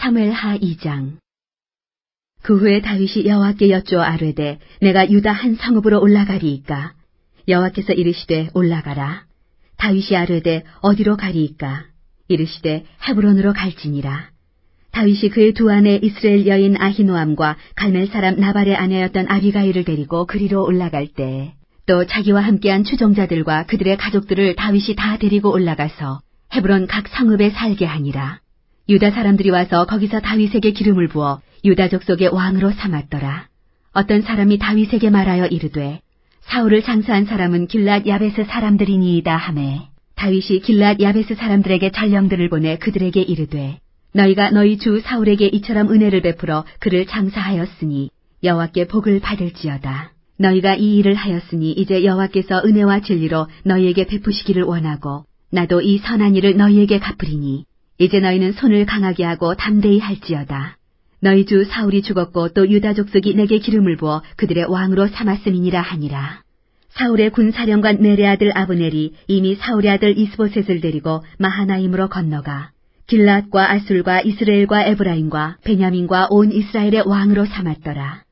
사무엘하 2장. 그 후에 다윗이 여호와께 여쭈어 아뢰되 내가 유다 한 성읍으로 올라가리이까? 여호와께서 이르시되 올라가라. 다윗이 아뢰되 어디로 가리이까? 이르시되 헤브론으로 갈지니라. 다윗이 그의 두 아내 이스라엘 여인 아히노암과 갈멜 사람 나발의 아내였던 아비가일을 데리고 그리로 올라갈 때 또 자기와 함께한 추종자들과 그들의 가족들을 다윗이 다 데리고 올라가서 헤브론 각 성읍에 살게 하니라. 유다 사람들이 와서 거기서 다윗에게 기름을 부어 유다 족속의 왕으로 삼았더라. 어떤 사람이 다윗에게 말하여 이르되 사울을 장사한 사람은 길랏 야베스 사람들이니이다 하매 다윗이 길랏 야베스 사람들에게 전령들을 보내 그들에게 이르되 너희가 너희 주 사울에게 이처럼 은혜를 베풀어 그를 장사하였으니 여호와께 복을 받을지어다. 너희가 이 일을 하였으니 이제 여호와께서 은혜와 진리로 너희에게 베푸시기를 원하고 나도 이 선한 일을 너희에게 갚으리니 이제 너희는 손을 강하게 하고 담대히 할지어다. 너희 주 사울이 죽었고 또 유다 족속이 내게 기름을 부어 그들의 왕으로 삼았음이니라 하니라. 사울의 군사령관 넬의 아들 아브넬이 이미 사울의 아들 이스보셋을 데리고 마하나임으로 건너가 길랏과 아술과 이스라엘과 에브라임과 베냐민과 온 이스라엘의 왕으로 삼았더라.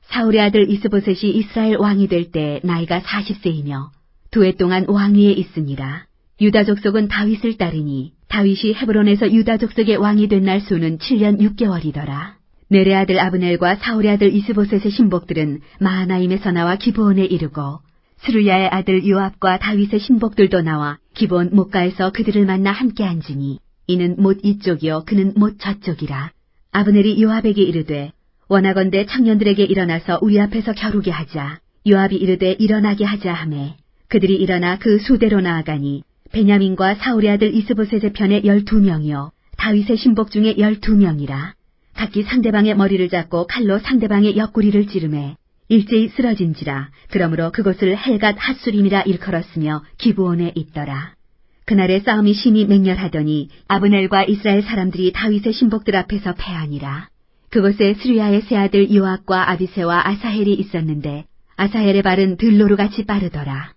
사울의 아들 이스보셋이 이스라엘 왕이 될 때 나이가 40세이며 2해 동안 왕위에 있으니라. 유다 족속은 다윗을 따르니 다윗이 헤브론에서 유다 족속의 왕이 된 날 수는 7년 6개월이더라. 넬의 아들 아브넬과 사울의 아들 이스보셋의 신복들은 마하나임에서 나와 기브온에 이르고 스루야의 아들 요압과 다윗의 신복들도 나와 기브온 목가에서 그들을 만나 함께 앉으니 이는 못 이쪽이요 그는 못 저쪽이라. 아브넬이 요압에게 이르되 원하건대 청년들에게 일어나서 우리 앞에서 겨루게 하자. 요압이 이르되 일어나게 하자 하매 그들이 일어나 그 수대로 나아가니 베냐민과 사울의 아들 이스보셋의 편에 12명이요 다윗의 신복 중에 12명이라. 각기 상대방의 머리를 잡고 칼로 상대방의 옆구리를 찌르매 일제히 쓰러진지라. 그러므로 그곳을 헬갓 핫수림이라 일컬었으며 기브온에 있더라. 그날의 싸움이 심히 맹렬하더니 아브넬과 이스라엘 사람들이 다윗의 신복들 앞에서 패하니라. 그곳에 스루야의 세 아들 요압과 아비새와 아사헬이 있었는데 아사헬의 발은 들노루같이 빠르더라.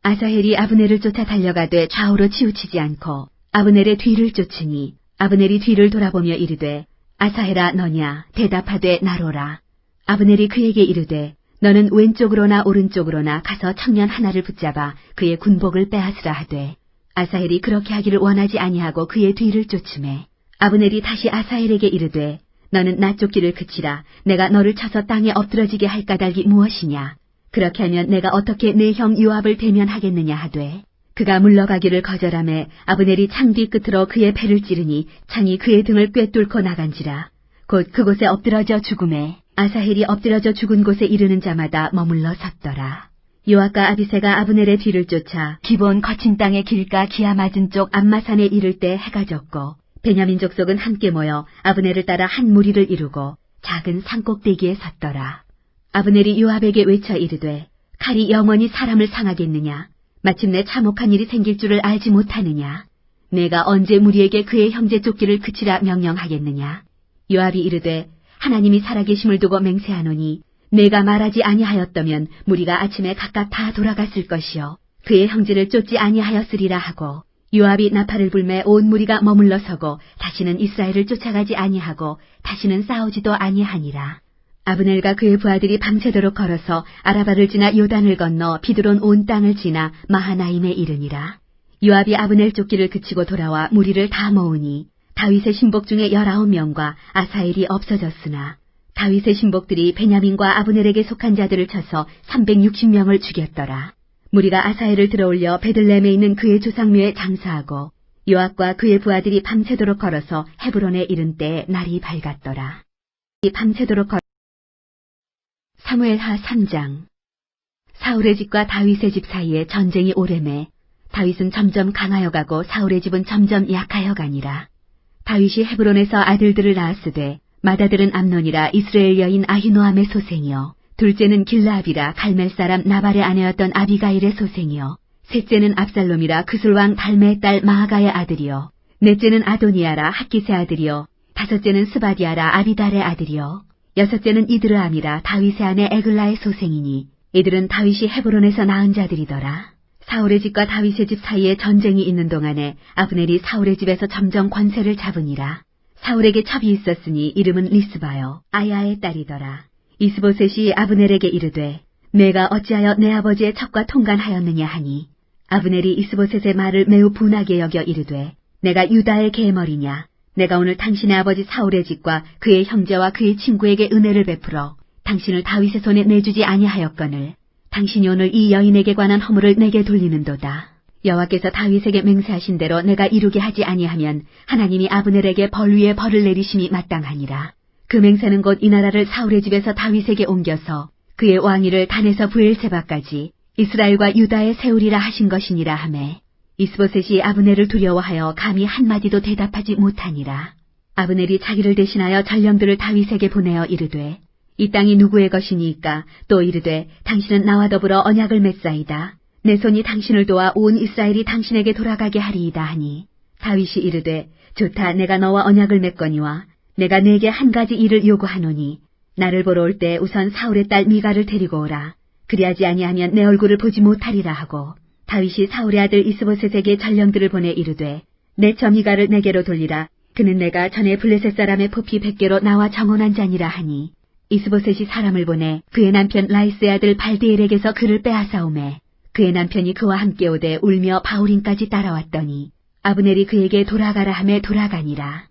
아사헬이 아브넬을 쫓아 달려가되 좌우로 치우치지 않고 아브넬의 뒤를 쫓으니 아브넬이 뒤를 돌아보며 이르되 아사헬아 너냐? 대답하되 나로라. 아브넬이 그에게 이르되 너는 왼쪽으로나 오른쪽으로나 가서 청년 하나를 붙잡아 그의 군복을 빼앗으라 하되 아사헬이 그렇게 하기를 원하지 아니하고 그의 뒤를 쫓으매 아브넬이 다시 아사헬에게 이르되 너는 나 쫓기를 그치라. 내가 너를 쳐서 땅에 엎드러지게 할 까닭이 무엇이냐? 그렇게 하면 내가 어떻게 내 형 요압을 대면하겠느냐 하되 그가 물러가기를 거절하매 아브넬이 창 뒤 끝으로 그의 배를 찌르니 창이 그의 등을 꿰뚫고 나간지라. 곧 그곳에 엎드러져 죽음에 아사헬이 엎드러져 죽은 곳에 이르는 자마다 머물러 섰더라. 요압과 아비새가 아브넬의 뒤를 쫓아 기브온 거친 땅의 길가 기아 맞은 쪽 암마산에 이를 때 해가 졌고 베냐민 족속은 함께 모여 아브넬을 따라 한 무리를 이루고 작은 산꼭대기에 섰더라. 아브넬이 요압에게 외쳐 이르되 칼이 영원히 사람을 상하겠느냐? 마침내 참혹한 일이 생길 줄을 알지 못하느냐? 내가 언제 무리에게 그의 형제 쫓기를 그치라 명령하겠느냐? 요압이 이르되 하나님이 살아계심을 두고 맹세하노니 내가 말하지 아니하였다면 무리가 아침에 각각 다 돌아갔을 것이요 그의 형제를 쫓지 아니하였으리라 하고 요압이 나팔을 불매 온 무리가 머물러 서고 다시는 이스라엘을 쫓아가지 아니하고 다시는 싸우지도 아니하니라. 아브넬과 그의 부하들이 밤새도록 걸어서 아라바를 지나 요단을 건너 비드론 온 땅을 지나 마하나임에 이르니라. 요압이 아브넬 쫓기를 그치고 돌아와 무리를 다 모으니 다윗의 신복 중에 19명과 아사헬이 없어졌으나 다윗의 신복들이 베냐민과 아브넬에게 속한 자들을 쳐서 360명을 죽였더라. 무리가 아사헬을 들어올려 베들레헴에 있는 그의 조상묘에 장사하고 요압과 그의 부하들이 밤새도록 걸어서 헤브론에 이른 때에 날이 밝았더라. 밤새도록 사무엘하 3장. 사울의 집과 다윗의 집 사이에 전쟁이 오래매 다윗은 점점 강하여 가고 사울의 집은 점점 약하여 가니라. 다윗이 헤브론에서 아들들을 낳았으되 맏아들은 암논이라 이스라엘 여인 아히노암의 소생이요 둘째는 길라압이라 갈멜 사람 나발의 아내였던 아비가일의 소생이요 셋째는 압살롬이라 그술왕 달메의 딸 마아가의 아들이요 넷째는 아도니아라 학기스의 아들이요 다섯째는 스바디아라 아비달의 아들이요 여섯째는 이드르암이라 다윗의 아내 에글라의 소생이니 이들은 다윗이 헤브론에서 낳은 자들이더라. 사울의 집과 다윗의 집 사이에 전쟁이 있는 동안에 아브넬이 사울의 집에서 점점 권세를 잡으니라. 사울에게 첩이 있었으니 이름은 리스바요 아야의 딸이더라. 이스보셋이 아브넬에게 이르되 내가 어찌하여 내 아버지의 첩과 통간하였느냐 하니 아브넬이 이스보셋의 말을 매우 분하게 여겨 이르되 내가 유다의 계머리냐 내가 오늘 당신의 아버지 사울의 집과 그의 형제와 그의 친구에게 은혜를 베풀어 당신을 다윗의 손에 내주지 아니하였거늘 당신이 오늘 이 여인에게 관한 허물을 내게 돌리는도다. 여호와께서 다윗에게 맹세하신 대로 내가 이루게 하지 아니하면 하나님이 아브넬에게 벌 위에 벌을 내리심이 마땅하니라. 그 맹세는 곧 이 나라를 사울의 집에서 다윗에게 옮겨서 그의 왕위를 단에서 브엘세바까지 이스라엘과 유다에 세우리라 하신 것이니라 하매 이스보셋이 아브넬을 두려워하여 감히 한마디도 대답하지 못하니라. 아브넬이 자기를 대신하여 전령들을 다윗에게 보내어 이르되 이 땅이 누구의 것이니까 또 이르되 당신은 나와 더불어 언약을 맺사이다. 내 손이 당신을 도와 온 이스라엘이 당신에게 돌아가게 하리이다 하니 다윗이 이르되 좋다 내가 너와 언약을 맺거니와 내가 네게 한 가지 일을 요구하노니 나를 보러 올 때 우선 사울의 딸 미가를 데리고 오라. 그리하지 아니하면 내 얼굴을 보지 못하리라 하고 다윗이 사울의 아들 이스보셋에게 전령들을 보내 이르되 내 처 미가를 내게로 돌리라. 그는 내가 전에 블레셋 사람의 포피 100개로 나와 정혼한 자니라 하니 이스보셋이 사람을 보내 그의 남편 라이스의 아들 발디엘에게서 그를 빼앗아오매 그의 남편이 그와 함께 오되 울며 바울임까지 따라왔더니 아브넬이 그에게 돌아가라 하매 돌아가니라.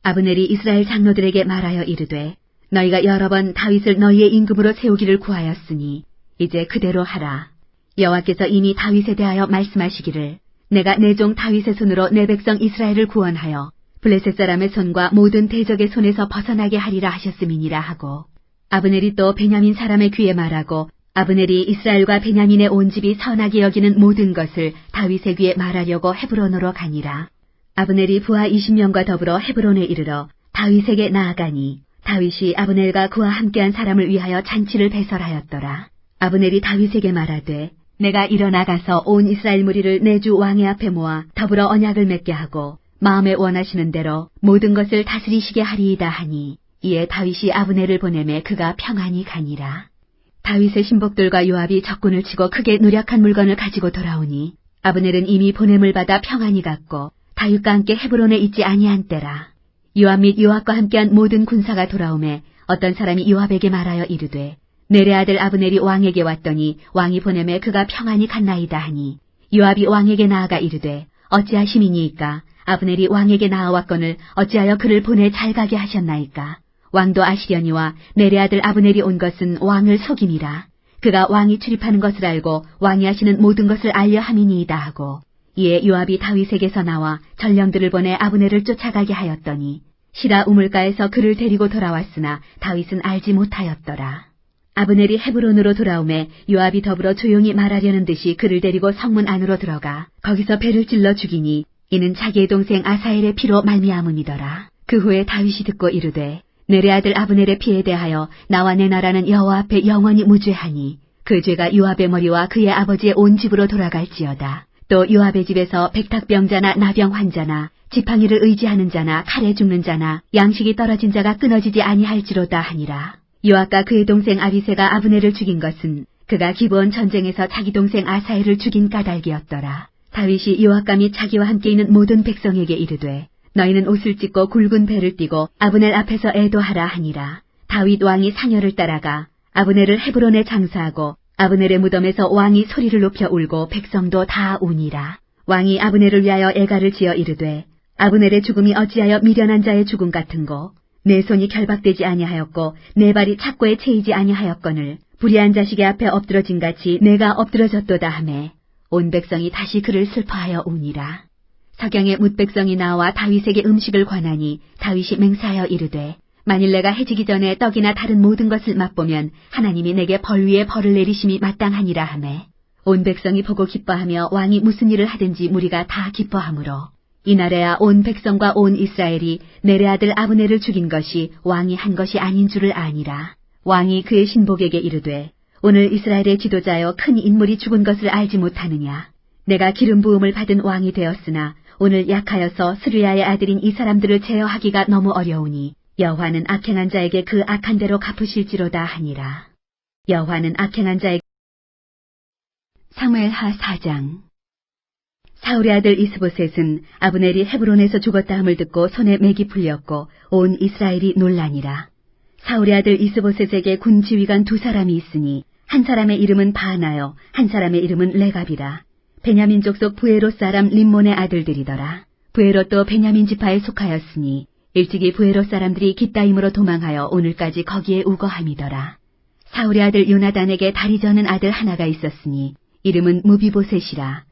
아브넬이 이스라엘 장로들에게 말하여 이르되 너희가 여러 번 다윗을 너희의 임금으로 세우기를 구하였으니 이제 그대로 하라. 여호와께서 이미 다윗에 대하여 말씀하시기를 내가 내 종 다윗의 손으로 내 백성 이스라엘을 구원하여 블레셋 사람의 손과 모든 대적의 손에서 벗어나게 하리라 하셨음이니라 하고 아브넬이 또 베냐민 사람의 귀에 말하고 아브넬이 이스라엘과 베냐민의 온 집이 선하게 여기는 모든 것을 다윗의 귀에 말하려고 헤브론으로 가니라. 아브넬이 부하 20명과 더불어 헤브론에 이르러 다윗에게 나아가니 다윗이 아브넬과 그와 함께한 사람을 위하여 잔치를 배설하였더라. 아브넬이 다윗에게 말하되 내가 일어나가서 온 이스라엘 무리를 내 주 왕의 앞에 모아 더불어 언약을 맺게 하고 마음에 원하시는 대로 모든 것을 다스리시게 하리이다 하니 이에 다윗이 아브넬을 보내매 그가 평안히 가니라. 다윗의 신복들과 요압이 적군을 치고 크게 누력한 물건을 가지고 돌아오니 아브넬은 이미 보냄을 받아 평안히 갔고 다윗과 함께 헤브론에 있지 아니한 때라. 요압 및 요압과 함께한 모든 군사가 돌아오매 어떤 사람이 요압에게 말하여 이르되 넬의 아들 아브넬이 왕에게 왔더니 왕이 보내매 그가 평안히 갔나이다 하니 요압이 왕에게 나아가 이르되 어찌하심이니이까 아브넬이 왕에게 나아왔거늘 어찌하여 그를 보내 잘 가게 하셨나이까. 왕도 아시려니와 넬의 아들 아브넬이 온 것은 왕을 속임이라. 그가 왕이 출입하는 것을 알고 왕이 하시는 모든 것을 알려 함이니이다 하고 이에 요압이 다윗에게서 나와 전령들을 보내 아브넬을 쫓아가게 하였더니 시라 우물가에서 그를 데리고 돌아왔으나 다윗은 알지 못하였더라. 아브넬이 헤브론으로 돌아오매 요압이 더불어 조용히 말하려는 듯이 그를 데리고 성문 안으로 들어가 거기서 배를 찔러 죽이니 이는 자기의 동생 아사엘의 피로 말미암음이더라. 그 후에 다윗이 듣고 이르되 넬의 아들 아브넬의 피에 대하여 나와 내 나라는 여호와 앞에 영원히 무죄하니 그 죄가 요압의 머리와 그의 아버지의 온 집으로 돌아갈지어다. 또 요압의 집에서 백탁병자나 나병 환자나 지팡이를 의지하는 자나 칼에 죽는 자나 양식이 떨어진 자가 끊어지지 아니할지로다 하니라. 요압과 그의 동생 아비새가 아브넬을 죽인 것은 그가 기브온 전쟁에서 자기 동생 아사엘을 죽인 까닭이었더라. 다윗이 요압과 및 자기와 함께 있는 모든 백성에게 이르되 너희는 옷을 찢고 굵은 배를 띠고 아브넬 앞에서 애도하라 하니라. 다윗 왕이 사녀를 따라가 아브넬을 헤브론에 장사하고 아브넬의 무덤에서 왕이 소리를 높여 울고 백성도 다 우니라. 왕이 아브넬을 위하여 애가를 지어 이르되 아브넬의 죽음이 어찌하여 미련한 자의 죽음 같은고 내 손이 결박되지 아니하였고 내 발이 착고에 채이지 아니하였거늘 불의한 자식의 앞에 엎드러진 같이 내가 엎드러졌도다 하매 온 백성이 다시 그를 슬퍼하여 우니라. 서경의 뭇백성이 나와 다윗에게 음식을 관하니 다윗이 맹세하여 이르되 만일 내가 해지기 전에 떡이나 다른 모든 것을 맛보면 하나님이 내게 벌 위에 벌을 내리심이 마땅하니라 하매 온 백성이 보고 기뻐하며 왕이 무슨 일을 하든지 무리가 다 기뻐하므로 이날에야 온 백성과 온 이스라엘이 넬의 아들 아브넬을 죽인 것이 왕이 한 것이 아닌 줄을 아니라. 왕이 그의 신복에게 이르되 오늘 이스라엘의 지도자여 큰 인물이 죽은 것을 알지 못하느냐. 내가 기름 부음을 받은 왕이 되었으나 오늘 약하여서 스루야의 아들인 이 사람들을 제어하기가 너무 어려우니 여호와는 악행한 자에게 그 악한 대로 갚으실지로다 하니라. 여호와는 악행한 자에게 사무엘하 4장 사울의 아들 이스보셋은 아브넬이 헤브론에서 죽었다 함을 듣고 손에 맥이 풀렸고 온 이스라엘이 놀라니라. 사울의 아들 이스보셋에게 군 지휘관 두 사람이 있으니 한 사람의 이름은 바하나요 한 사람의 이름은 레갑이라. 베냐민 족속 부에롯 사람 림몬의 아들들이더라. 부에롯도 베냐민 지파에 속하였으니 일찍이 부에롯 사람들이 깃다임으로 도망하여 오늘까지 거기에 우거함이더라. 사울의 아들 요나단에게 다리 저는 아들 하나가 있었으니 이름은 무비보셋이라.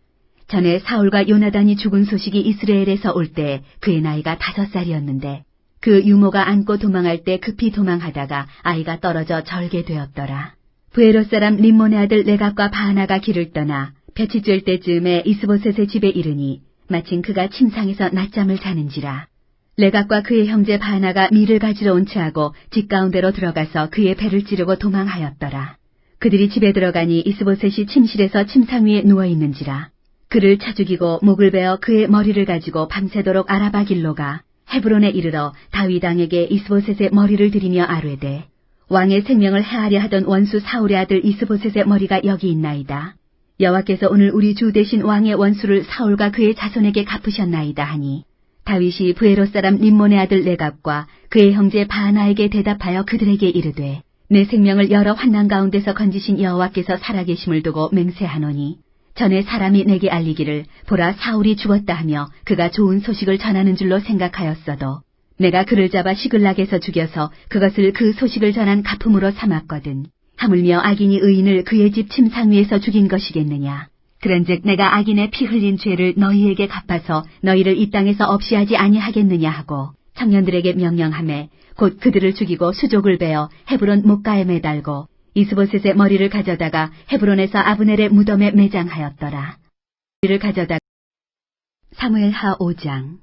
전에 사울과 요나단이 죽은 소식이 이스라엘에서 올 때 그의 나이가 5살이었는데 그 유모가 안고 도망할 때 급히 도망하다가 아이가 떨어져 절게 되었더라. 부에롯 사람 림몬의 아들 레갑과 바하나가 길을 떠나 볕이 쬐을 때쯤에 이스보셋의 집에 이르니 마침 그가 침상에서 낮잠을 자는지라. 레갑과 그의 형제 바하나가 밀을 가지러 온 채하고 집 가운데로 들어가서 그의 배를 찌르고 도망하였더라. 그들이 집에 들어가니 이스보셋이 침실에서 침상 위에 누워 있는지라. 그를 차 죽이고 목을 베어 그의 머리를 가지고 밤새도록 아라바 길로 가 헤브론에 이르러 다윗 왕에게 이스보셋의 머리를 들이며 아뢰되 왕의 생명을 해하려 하던 원수 사울의 아들 이스보셋의 머리가 여기 있나이다. 여호와께서 오늘 우리 주 대신 왕의 원수를 사울과 그의 자손에게 갚으셨나이다 하니 다윗이 부에롯 사람 림몬의 아들 레갑과 그의 형제 바하나에게 대답하여 그들에게 이르되 내 생명을 여러 환난 가운데서 건지신 여호와께서 살아계심을 두고 맹세하노니 전에 사람이 내게 알리기를 보라 사울이 죽었다 하며 그가 좋은 소식을 전하는 줄로 생각하였어도 내가 그를 잡아 시글락에서 죽여서 그것을 그 소식을 전한 가품으로 삼았거든. 하물며 악인이 의인을 그의 집 침상 위에서 죽인 것이겠느냐. 그런즉 내가 악인의 피 흘린 죄를 너희에게 갚아서 너희를 이 땅에서 없이 하지 아니하겠느냐 하고 청년들에게 명령하매 곧 그들을 죽이고 수족을 베어 헤브론 목가에 매달고 이스보셋의 머리를 가져다가 헤브론에서 아브넬의 무덤에 매장하였더라. 머리를 가져다가 사무엘하 5장.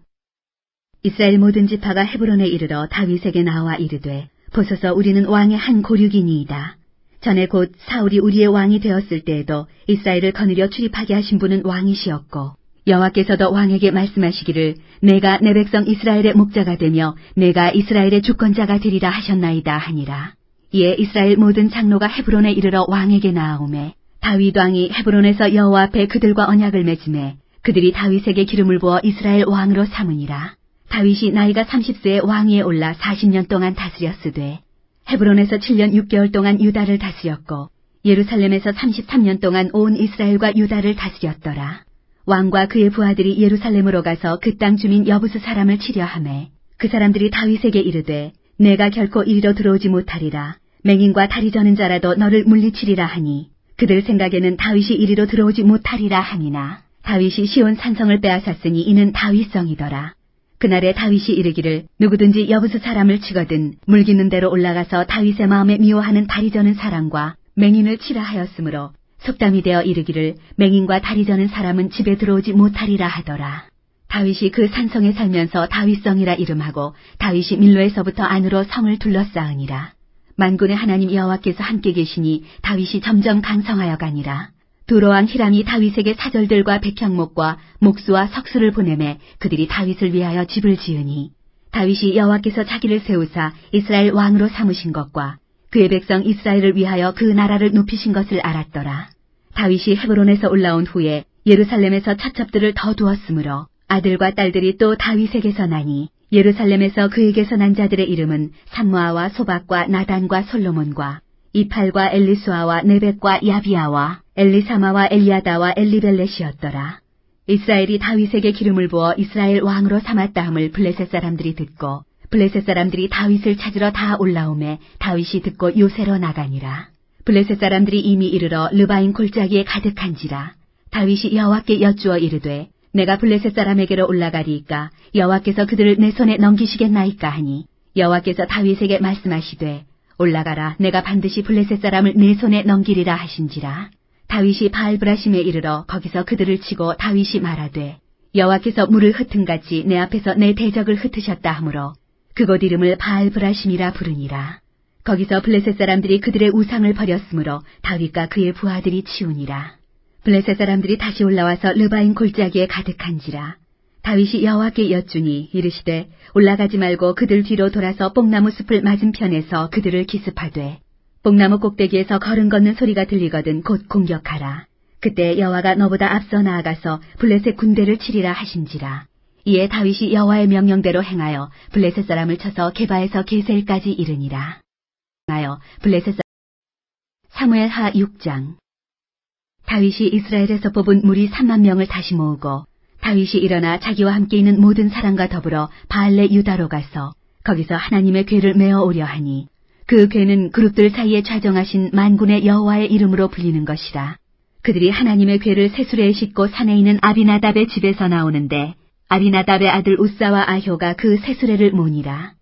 이스라엘 모든 지파가 헤브론에 이르러 다윗에게 나와 이르되 보소서 우리는 왕의 한 고륙이니이다. 전에 곧 사울이 우리의 왕이 되었을 때에도 이스라엘을 거느려 출입하게 하신 분은 왕이시었고 여호와께서도 왕에게 말씀하시기를 내가 내 백성 이스라엘의 목자가 되며 내가 이스라엘의 주권자가 되리라 하셨나이다 하니라. 이에 이스라엘 모든 장로가 헤브론에 이르러 왕에게 나아오매 다윗 왕이 헤브론에서 여호와 앞에 그들과 언약을 맺음에 그들이 다윗에게 기름을 부어 이스라엘 왕으로 삼으니라. 다윗이 나이가 30세에 왕위에 올라 40년 동안 다스렸으되 헤브론에서 7년 6개월 동안 유다를 다스렸고 예루살렘에서 33년 동안 온 이스라엘과 유다를 다스렸더라. 왕과 그의 부하들이 예루살렘으로 가서 그 땅 주민 여부수 사람을 치려하매 그 사람들이 다윗에게 이르되 내가 결코 이리로 들어오지 못하리라. 맹인과 다리 저는 자라도 너를 물리치리라 하니 그들 생각에는 다윗이 이리로 들어오지 못하리라 하니나 다윗이 시온 산성을 빼앗았으니 이는 다윗성이더라. 그날에 다윗이 이르기를 누구든지 여부수 사람을 치거든 물기는 대로 올라가서 다윗의 마음에 미워하는 다리 저는 사람과 맹인을 치라 하였으므로 속담이 되어 이르기를 맹인과 다리 저는 사람은 집에 들어오지 못하리라 하더라. 다윗이 그 산성에 살면서 다윗성이라 이름하고 다윗이 밀로에서부터 안으로 성을 둘러싸으니라. 만군의 하나님 여호와께서 함께 계시니 다윗이 점점 강성하여 가니라. 두로왕 히람이 다윗에게 사절들과 백향목과 목수와 석수를 보내매 그들이 다윗을 위하여 집을 지으니 다윗이 여호와께서 자기를 세우사 이스라엘 왕으로 삼으신 것과 그의 백성 이스라엘을 위하여 그 나라를 높이신 것을 알았더라. 다윗이 헤브론에서 올라온 후에 예루살렘에서 첩첩들을 더 두었으므로 아들과 딸들이 또 다윗에게서 나니 예루살렘에서 그에게서 난 자들의 이름은 삼무아와 소박과 나단과 솔로몬과 이팔과 엘리수아와 네벡과 야비아와 엘리사마와 엘리아다와 엘리벨렛이었더라. 이스라엘이 다윗에게 기름을 부어 이스라엘 왕으로 삼았다 함을 블레셋 사람들이 듣고 블레셋 사람들이 다윗을 찾으러 다 올라오매 다윗이 듣고 요새로 나가니라. 블레셋 사람들이 이미 이르러 르바임 골짜기에 가득한지라. 다윗이 여호와께 여쭈어 이르되 내가 블레셋 사람에게로 올라가리이까 여호와께서 그들을 내 손에 넘기시겠나이까 하니 여호와께서 다윗에게 말씀하시되 올라가라 내가 반드시 블레셋 사람을 내 손에 넘기리라 하신지라. 다윗이 바알브라심에 이르러 거기서 그들을 치고 다윗이 말하되 여호와께서 물을 흩은같이 내 앞에서 내 대적을 흩으셨다 하므로 그곳 이름을 바알브라심이라 부르니라. 거기서 블레셋 사람들이 그들의 우상을 버렸으므로 다윗과 그의 부하들이 치우니라. 블레셋 사람들이 다시 올라와서 르바임 골짜기에 가득한지라. 다윗이 여호와께 여쭈니 이르시되 올라가지 말고 그들 뒤로 돌아서 뽕나무 숲을 맞은편에서 그들을 기습하되 뽕나무 꼭대기에서 걸음 걷는 소리가 들리거든 곧 공격하라. 그때 여호와가 너보다 앞서 나아가서 블레셋 군대를 치리라 하신지라. 이에 다윗이 여호와의 명령대로 행하여 블레셋 사람을 쳐서 게바에서 게셀까지 이르니라. 사무엘하 6장. 다윗이 이스라엘에서 뽑은 무리 3만 명을 다시 모으고 다윗이 일어나 자기와 함께 있는 모든 사람과 더불어 바알레 유다로 가서 거기서 하나님의 궤를 메어 오려 하니 그 궤는 그룹들 사이에 좌정하신 만군의 여호와의 이름으로 불리는 것이라. 그들이 하나님의 궤를 세수레에 싣고 산에 있는 아비나답의 집에서 나오는데 아비나답의 아들 우사와 아효가 그 세수레를 모니라.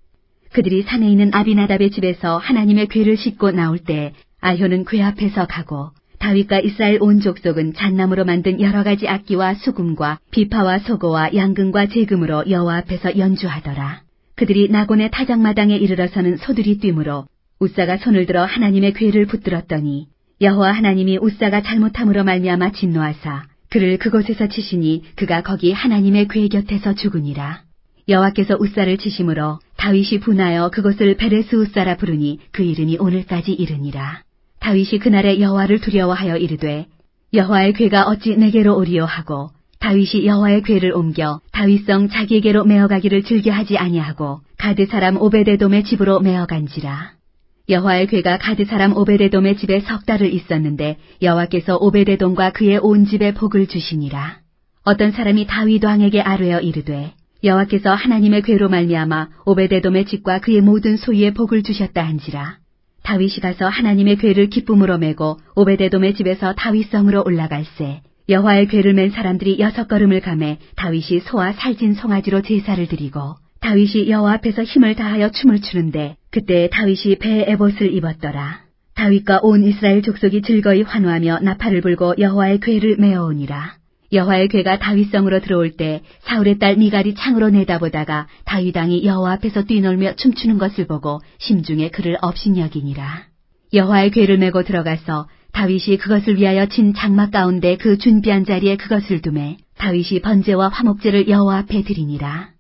그들이 산에 있는 아비나답의 집에서 하나님의 궤를 싣고 나올 때 아효는 궤 앞에서 가고 다윗과 이스라엘 온 족속은 잣나무로 만든 여러 가지 악기와 수금과 비파와 소고와 양금과 제금으로 여호와 앞에서 연주하더라. 그들이 나곤의 타작마당에 이르러서는 소들이 뛰므로 우사가 손을 들어 하나님의 궤를 붙들었더니 여호와 하나님이 우사가 잘못함으로 말미암아 진노하사 그를 그곳에서 치시니 그가 거기 하나님의 궤 곁에서 죽으니라. 여호와께서 우사를 치심으로 다윗이 분하여 그곳을 베레스 우사라 부르니 그 이름이 오늘까지 이르니라. 다윗이 그날에 여호와를 두려워하여 이르되 여호와의 궤가 어찌 내게로 오리요 하고 다윗이 여호와의 궤를 옮겨 다윗성 자기에게로 메어가기를 즐겨하지 아니하고 가드 사람 오베데돔의 집으로 메어간지라. 여호와의 궤가 가드 사람 오베데돔의 집에 석 달을 있었는데 여호와께서 오베데돔과 그의 온 집에 복을 주시니라. 어떤 사람이 다윗 왕에게 아뢰어 이르되 여호와께서 하나님의 궤로 말미암아 오베데돔의 집과 그의 모든 소유에 복을 주셨다 한지라. 다윗이 가서 하나님의 궤를 기쁨으로 메고 오베데돔의 집에서 다윗성으로 올라갈새 여호와의 궤를 맨 사람들이 6걸음을 가매 다윗이 소와 살진 송아지로 제사를 드리고 다윗이 여호와 앞에서 힘을 다하여 춤을 추는데 그때 다윗이 배에 에봇을 입었더라. 다윗과 온 이스라엘 족속이 즐거이 환호하며 나팔을 불고 여호와의 궤를 메어오니라. 여호와의 궤가 다윗성으로 들어올 때 사울의 딸 미갈이 창으로 내다보다가 다윗 왕이 여호와 앞에서 뛰놀며 춤추는 것을 보고 심중에 그를 업신여기니라. 여호와의 궤를 메고 들어가서 다윗이 그것을 위하여 친 장막 가운데 그 준비한 자리에 그것을 두매 다윗이 번제와 화목제를 여호와 앞에 드리니라.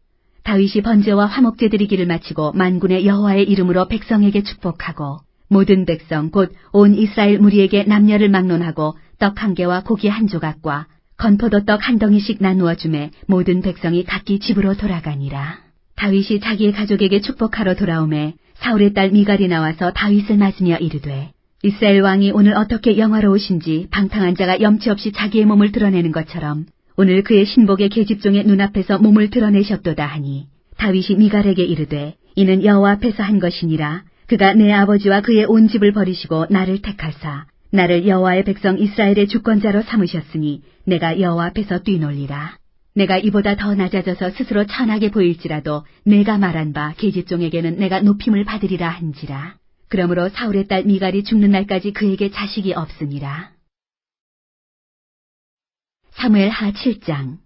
다윗이 번제와 화목제 드리기를 마치고 만군의 여호와의 이름으로 백성에게 축복하고 모든 백성 곧 온 이스라엘 무리에게 남녀를 막론하고 떡 1개와 고기 1조각과 건포도떡 1덩이씩 나누어 주매 모든 백성이 각기 집으로 돌아가니라. 다윗이 자기의 가족에게 축복하러 돌아오매 사울의 딸 미갈이 나와서 다윗을 맞으며 이르되 이스라엘 왕이 오늘 어떻게 영화로우신지 방탕한 자가 염치 없이 자기의 몸을 드러내는 것처럼 오늘 그의 신복의 계집종의 눈앞에서 몸을 드러내셨도다 하니 다윗이 미갈에게 이르되 이는 여호와 앞에서 한 것이니라. 그가 내 아버지와 그의 온 집을 버리시고 나를 택하사 나를 여호와의 백성 이스라엘의 주권자로 삼으셨으니 내가 여호와 앞에서 뛰놀리라. 내가 이보다 더 낮아져서 스스로 천하게 보일지라도 내가 말한 바 계집종에게는 내가 높임을 받으리라 한지라. 그러므로 사울의 딸 미갈이 죽는 날까지 그에게 자식이 없으니라. 사무엘하 7장.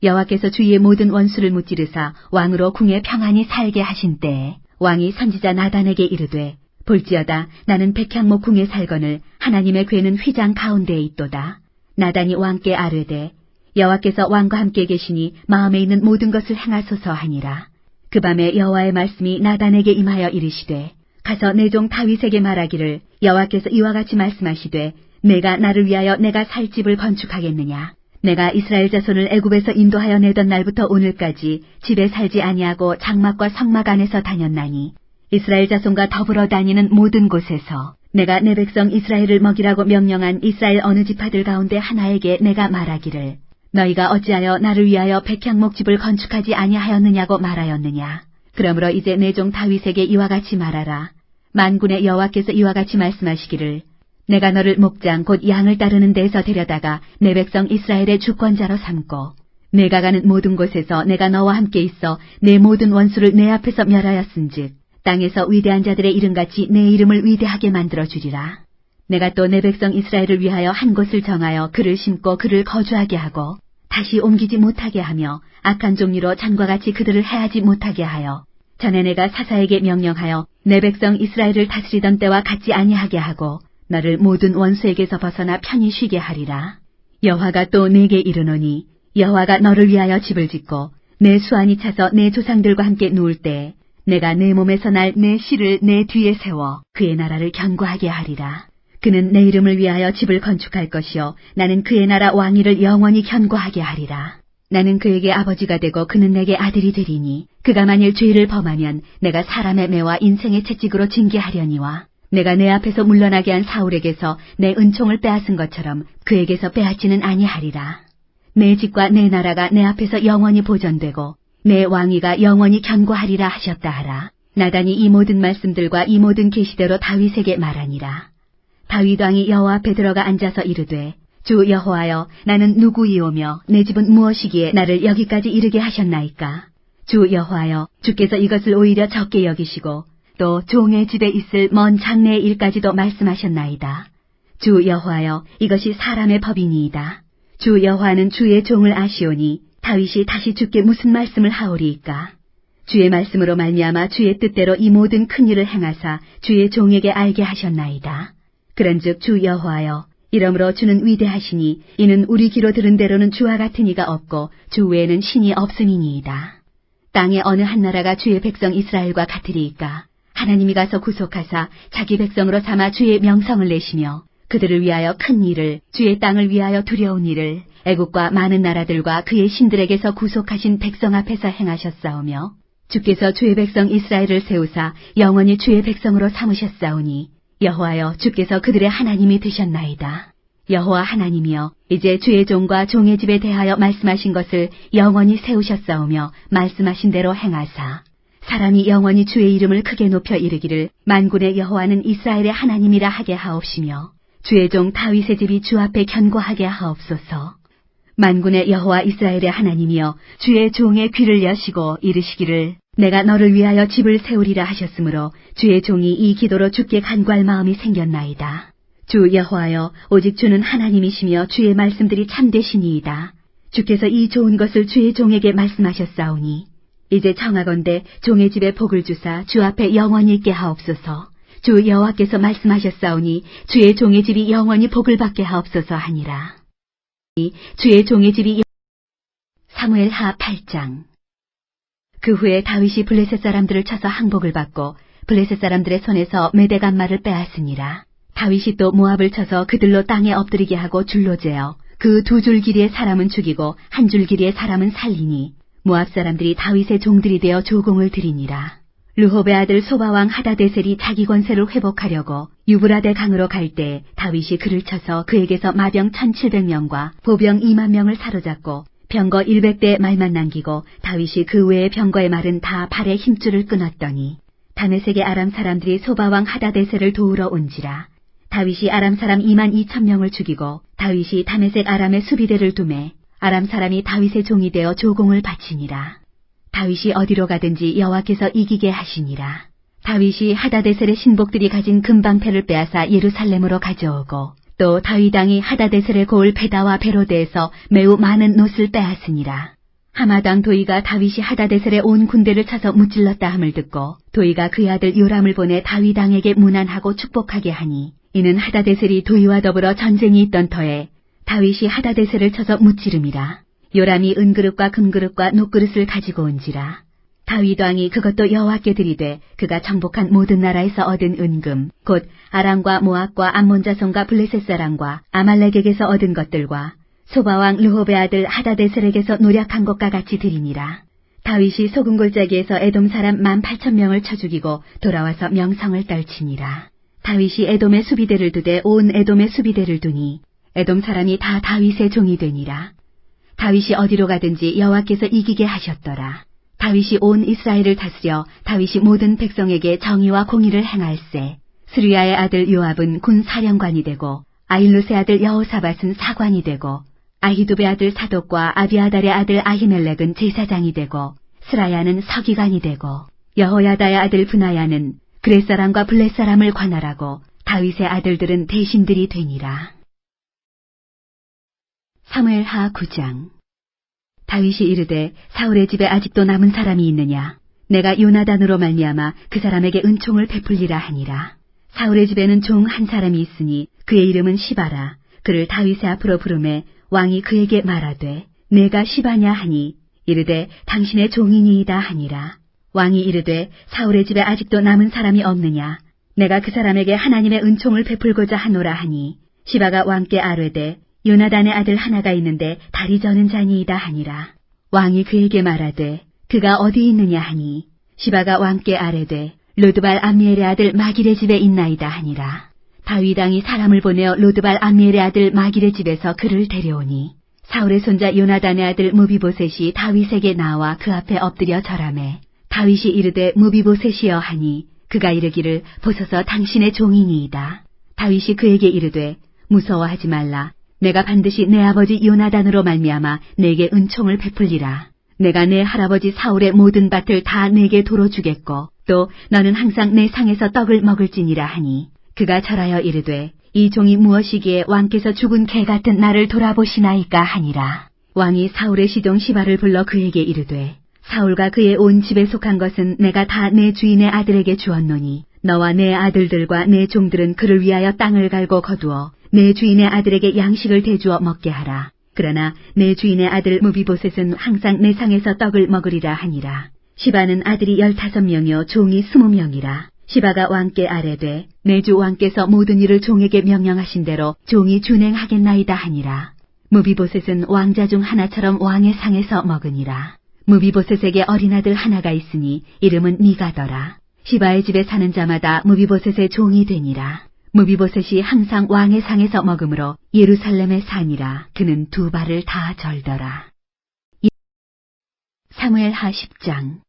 여호와께서 주위의 모든 원수를 무찌르사 왕으로 궁에 평안히 살게 하신 때에 왕이 선지자 나단에게 이르되 볼지어다 나는 백향목 궁에 살거늘 하나님의 궤는 휘장 가운데에 있도다. 나단이 왕께 아뢰되 여호와께서 왕과 함께 계시니 마음에 있는 모든 것을 행하소서 하니라. 그 밤에 여호와의 말씀이 나단에게 임하여 이르시되 가서 내 종 다윗에게 말하기를 여호와께서 이와 같이 말씀하시되 내가 나를 위하여 내가 살 집을 건축하겠느냐. 내가 이스라엘 자손을 애굽에서 인도하여 내던 날부터 오늘까지 집에 살지 아니하고 장막과 성막 안에서 다녔나니 이스라엘 자손과 더불어 다니는 모든 곳에서 내가 내 백성 이스라엘을 먹이라고 명령한 이스라엘 어느 지파들 가운데 하나에게 내가 말하기를 너희가 어찌하여 나를 위하여 백향목 집을 건축하지 아니하였느냐고 말하였느냐. 그러므로 이제 내 종 다윗에게 이와 같이 말하라. 만군의 여호와께서 이와 같이 말씀하시기를 내가 너를 목장 곧 양을 따르는 데에서 데려다가 내 백성 이스라엘의 주권자로 삼고 내가 가는 모든 곳에서 내가 너와 함께 있어 내 모든 원수를 내 앞에서 멸하였은즉 땅에서 위대한 자들의 이름같이 내 이름을 위대하게 만들어 주리라. 내가 또 내 백성 이스라엘을 위하여 한 곳을 정하여 그를 심고 그를 거주하게 하고 다시 옮기지 못하게 하며 악한 종류로 전과 같이 그들을 해하지 못하게 하여 전에 내가 사사에게 명령하여 내 백성 이스라엘을 다스리던 때와 같지 아니하게 하고 너를 모든 원수에게서 벗어나 편히 쉬게 하리라. 여호와가 또 내게 이르노니 여호와가 너를 위하여 집을 짓고 내 수완이 차서 내 조상들과 함께 누울 때 내가 내 몸에서 날 내 씨를 내 뒤에 세워 그의 나라를 견고하게 하리라. 그는 내 이름을 위하여 집을 건축할 것이요 나는 그의 나라 왕위를 영원히 견고하게 하리라. 나는 그에게 아버지가 되고 그는 내게 아들이 되리니 그가 만일 죄를 범하면 내가 사람의 매와 인생의 채찍으로 징계하려니와 내가 내 앞에서 물러나게 한 사울에게서 내 은총을 빼앗은 것처럼 그에게서 빼앗지는 아니하리라. 내 집과 내 나라가 내 앞에서 영원히 보존되고 내 왕위가 영원히 견고하리라 하셨다 하라. 나단이 이 모든 말씀들과 이 모든 계시대로 다윗에게 말하니라. 다윗 왕이 여호와 앞에 들어가 앉아서 이르되 주 여호와여 나는 누구이오며 내 집은 무엇이기에 나를 여기까지 이르게 하셨나이까. 주 여호와여 주께서 이것을 오히려 적게 여기시고 또 종의 집에 있을 먼 장래의 일까지도 말씀하셨나이다. 주 여호와여 이것이 사람의 법이니이다. 주 여호와는 주의 종을 아시오니 다윗이 다시 주께 무슨 말씀을 하오리이까. 주의 말씀으로 말미암아 주의 뜻대로 이 모든 큰 일을 행하사 주의 종에게 알게 하셨나이다. 그런즉 주 여호와여 이러므로 주는 위대하시니 이는 우리 귀로 들은 대로는 주와 같은 이가 없고 주 외에는 신이 없음이니이다. 땅의 어느 한 나라가 주의 백성 이스라엘과 같으리이까. 하나님이 가서 구속하사 자기 백성으로 삼아 주의 명성을 내시며 그들을 위하여 큰 일을 주의 땅을 위하여 두려운 일을 애국과 많은 나라들과 그의 신들에게서 구속하신 백성 앞에서 행하셨사오며 주께서 주의 백성 이스라엘을 세우사 영원히 주의 백성으로 삼으셨사오니 여호와여 주께서 그들의 하나님이 되셨나이다. 여호와 하나님이여 이제 주의 종과 종의 집에 대하여 말씀하신 것을 영원히 세우셨사오며 말씀하신 대로 행하사 사람이 영원히 주의 이름을 크게 높여 이르기를 만군의 여호와는 이스라엘의 하나님이라 하게 하옵시며 주의 종 다윗의 집이 주 앞에 견고하게 하옵소서. 만군의 여호와 이스라엘의 하나님이여 주의 종의 귀를 여시고 이르시기를 내가 너를 위하여 집을 세우리라 하셨으므로 주의 종이 이 기도로 주께 간구할 마음이 생겼나이다. 주 여호와여 오직 주는 하나님이시며 주의 말씀들이 참되시니이다. 주께서 이 좋은 것을 주의 종에게 말씀하셨사오니 이제 청하건대 종의 집에 복을 주사 주 앞에 영원히 있게 하옵소서. 주 여호와께서 말씀하셨사오니 주의 종의 집이 영원히 복을 받게 하옵소서 하니라. 주의 종의 집이 사무엘하 8장. 그 후에 다윗이 블레셋 사람들을 쳐서 항복을 받고 블레셋 사람들의 손에서 메대간말을 빼앗으니라. 다윗이 또 모압을 쳐서 그들로 땅에 엎드리게 하고 줄로 재어 그 두 줄 길이의 사람은 죽이고 한 줄 길이의 사람은 살리니 모압 사람들이 다윗의 종들이 되어 조공을 드리니라. 르홉의 아들 소바왕 하다데셀이 자기 권세를 회복하려고 유브라데 강으로 갈 때 다윗이 그를 쳐서 그에게서 마병 1700명과 보병 2만 명을 사로잡고 병거 100대의 말만 남기고 다윗이 그 외의 병거의 말은 다 발에 힘줄을 끊었더니 다메섹의 아람 사람들이 소바왕 하다데셀을 도우러 온지라. 다윗이 아람 사람 2만 2천 명을 죽이고 다윗이 다메섹 아람의 수비대를 두매 아람 사람이 다윗의 종이 되어 조공을 바치니라. 다윗이 어디로 가든지 여호와께서 이기게 하시니라. 다윗이 하다데셀의 신복들이 가진 금방패를 빼앗아 예루살렘으로 가져오고 또 다윗 왕이 하다데셀의 고을 베다와 베로데에서 매우 많은 놋을 빼앗으니라. 하맛 왕 도이가 다윗이 하다데셀의 온 군대를 쳐서 무찔렀다 함을 듣고 도이가 그의 아들 요람을 보내 다윗 왕에게 문안하고 축복하게 하니 이는 하다데셀이 도이와 더불어 전쟁이 있던 터에 다윗이 하다데셀을 쳐서 무찌름이라. 요람이 은그릇과 금그릇과 놋그릇을 가지고 온지라. 다윗 왕이 그것도 여호와께 드리되 그가 정복한 모든 나라에서 얻은 은금 곧 아람과 모압과 암몬 자손과 블레셋 사람과 아말렉에게서 얻은 것들과 소바왕 르홉의 아들 하다데셀에게서 노력한 것과 같이 드리니라. 다윗이 소금 골짜기에서 에돔 사람 18,000명을 쳐 죽이고 돌아와서 명성을 떨치니라. 다윗이 에돔의 수비대를 두되 온 에돔의 수비대를 두니 에돔 사람이 다 다윗의 종이 되니라. 다윗이 어디로 가든지 여호와께서 이기게 하셨더라. 다윗이 온 이스라엘을 다스려 다윗이 모든 백성에게 정의와 공의를 행할세. 스루야의 아들 요압은 군 사령관이 되고 아힐루스의 아들 여호사밧은 사관이 되고 아히두베의 아들 사독과 아비아달의 아들 아히멜렉은 제사장이 되고 스라야는 서기관이 되고 여호야다의 아들 브나야는 그렛 사람과 블렛 사람을 관할하고 다윗의 아들들은 대신들이 되니라. 사무엘하 9장. 다윗이 이르되 사울의 집에 아직도 남은 사람이 있느냐? 내가 요나단으로 말미암아 그 사람에게 은총을 베풀리라 하니라. 사울의 집에는 종 한 사람이 있으니 그의 이름은 시바라. 그를 다윗의 앞으로 부르매 왕이 그에게 말하되 내가 시바냐 하니 이르되 당신의 종이니이다 하니라. 왕이 이르되 사울의 집에 아직도 남은 사람이 없느냐? 내가 그 사람에게 하나님의 은총을 베풀고자 하노라 하니 시바가 왕께 아뢰되 요나단의 아들 하나가 있는데 다리 저는 자니이다 하니라. 왕이 그에게 말하되 그가 어디 있느냐 하니 시바가 왕께 아뢰되 로드발 암미엘의 아들 마길의 집에 있나이다 하니라. 다윗 왕이 사람을 보내어 로드발 암미엘의 아들 마길의 집에서 그를 데려오니 사울의 손자 요나단의 아들 무비보셋이 다윗에게 나와 그 앞에 엎드려 절하매 다윗이 이르되 무비보셋이여 하니 그가 이르기를 보소서 당신의 종이니이다. 다윗이 그에게 이르되 무서워하지 말라. 내가 반드시 내 아버지 요나단으로 말미암아 내게 은총을 베풀리라. 내가 내 할아버지 사울의 모든 밭을 다 내게 도로 주겠고 또 너는 항상 내 상에서 떡을 먹을지니라 하니 그가 절하여 이르되 이 종이 무엇이기에 왕께서 죽은 개 같은 나를 돌아보시나이까 하니라. 왕이 사울의 시종 시바를 불러 그에게 이르되 사울과 그의 온 집에 속한 것은 내가 다 내 주인의 아들에게 주었노니 너와 내 아들들과 내 종들은 그를 위하여 땅을 갈고 거두어 내 주인의 아들에게 양식을 대주어 먹게 하라. 그러나 내 주인의 아들 무비보셋은 항상 내 상에서 떡을 먹으리라 하니라. 시바는 아들이 15명이요 종이 20명이라. 시바가 왕께 아뢰되 내 주 왕께서 모든 일을 종에게 명령하신 대로 종이 준행하겠나이다 하니라. 무비보셋은 왕자 중 하나처럼 왕의 상에서 먹으니라. 무비보셋에게 어린아들 하나가 있으니 이름은 미가더라. 시바의 집에 사는 자마다 무비보셋의 종이 되니라. 무비보셋이 항상 왕의 상에서 먹으므로 예루살렘에 사니라. 그는 2발을 다 절더라. 사무엘하 10장.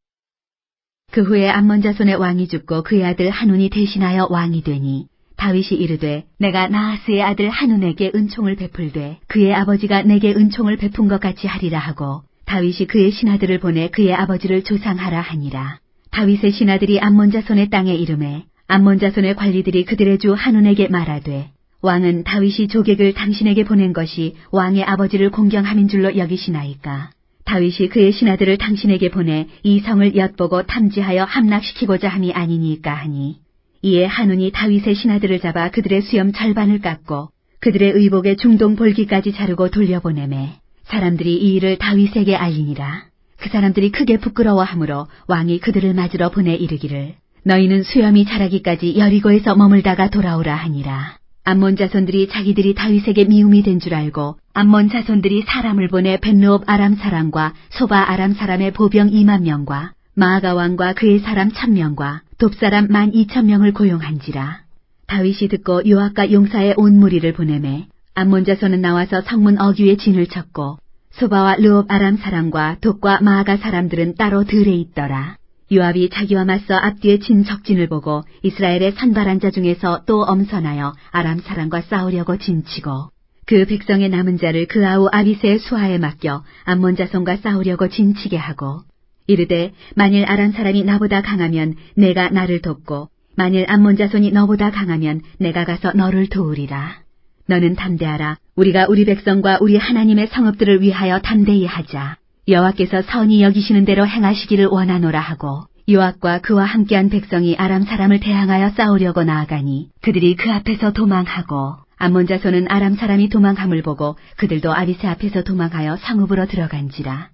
그 후에 암몬 자손의 왕이 죽고 그의 아들 한운이 대신하여 왕이 되니 다윗이 이르되 내가 나하스의 아들 한운에게 은총을 베풀되 그의 아버지가 내게 은총을 베푼 것 같이 하리라 하고 다윗이 그의 신하들을 보내 그의 아버지를 조상하라 하니라. 다윗의 신하들이 암몬 자손의 땅에 이르매 암몬 자손의 관리들이 그들의 주 한운에게 말하되 왕은 다윗이 조객을 당신에게 보낸 것이 왕의 아버지를 공경함인 줄로 여기시나이까. 다윗이 그의 신하들을 당신에게 보내 이 성을 엿보고 탐지하여 함락시키고자 함이 아니니까 하니 이에 한운이 다윗의 신하들을 잡아 그들의 수염 절반을 깎고 그들의 의복의 중동 볼기까지 자르고 돌려보내매 사람들이 이 일을 다윗에게 알리니라. 그 사람들이 크게 부끄러워하므로 왕이 그들을 맞으러 보내 이르기를 너희는 수염이 자라기까지 여리고에서 머물다가 돌아오라 하니라. 암몬 자손들이 자기들이 다윗에게 미움이 된 줄 알고 암몬 자손들이 사람을 보내 벳르옵 아람 사람과 소바 아람 사람의 보병 2만 명과 마아가 왕과 그의 사람 1000명과 돕사람 12,000명을 고용한지라. 다윗이 듣고 요압과 용사의 온 무리를 보내매 암몬 자손은 나와서 성문 어귀에 진을 쳤고 소바와 르옵 아람 사람과 돕과 마아가 사람들은 따로 들에 있더라. 요압이 자기와 맞서 앞뒤에 친 적진을 보고 이스라엘의 산발한 자 중에서 또 엄선하여 아람 사람과 싸우려고 진치고 그 백성의 남은 자를 그 아우 아비새의 수하에 맡겨 암몬 자손과 싸우려고 진치게 하고 이르되 만일 아람 사람이 나보다 강하면 내가 나를 돕고 만일 암몬 자손이 너보다 강하면 내가 가서 너를 도우리라. 너는 담대하라. 우리가 우리 백성과 우리 하나님의 성읍들을 위하여 담대히 하자. 여호와께서 선히 여기시는 대로 행하시기를 원하노라 하고 요압과 그와 함께한 백성이 아람 사람을 대항하여 싸우려고 나아가니 그들이 그 앞에서 도망하고 암몬 자손은 아람 사람이 도망함을 보고 그들도 아비새 앞에서 도망하여 성읍으로 들어간지라.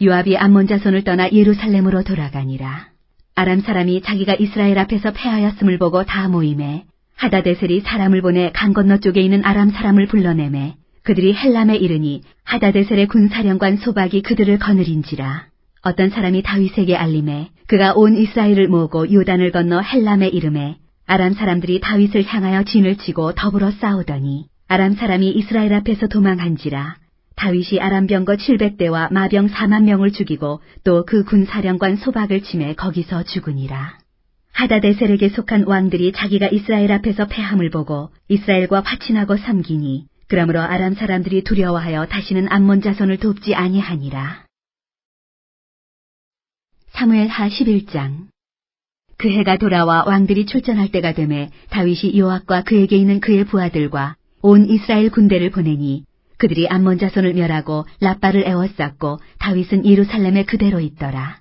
요압이 암몬 자손을 떠나 예루살렘으로 돌아가니라. 아람 사람이 자기가 이스라엘 앞에서 패하였음을 보고 다 모임에 하다데셀이 사람을 보내 강 건너 쪽에 있는 아람 사람을 불러내매 그들이 헬람에 이르니 하다데셀의 군사령관 소박이 그들을 거느린지라. 어떤 사람이 다윗에게 알림해 그가 온 이스라엘을 모으고 요단을 건너 헬람에 이르매 아람 사람들이 다윗을 향하여 진을 치고 더불어 싸우더니 아람 사람이 이스라엘 앞에서 도망한지라. 다윗이 아람 병거 700대와 마병 4만 명을 죽이고 또 그 군사령관 소박을 치매 거기서 죽으니라. 하다데셀에게 속한 왕들이 자기가 이스라엘 앞에서 패함을 보고 이스라엘과 화친하고 섬기니 그러므로 아람 사람들이 두려워하여 다시는 암몬 자손을 돕지 아니하니라. 사무엘하 11장. 그 해가 돌아와 왕들이 출전할 때가 되매 다윗이 요압과 그에게 있는 그의 부하들과 온 이스라엘 군대를 보내니 그들이 암몬 자손을 멸하고 라빠를 에워쌌고 다윗은 예루살렘에 그대로 있더라.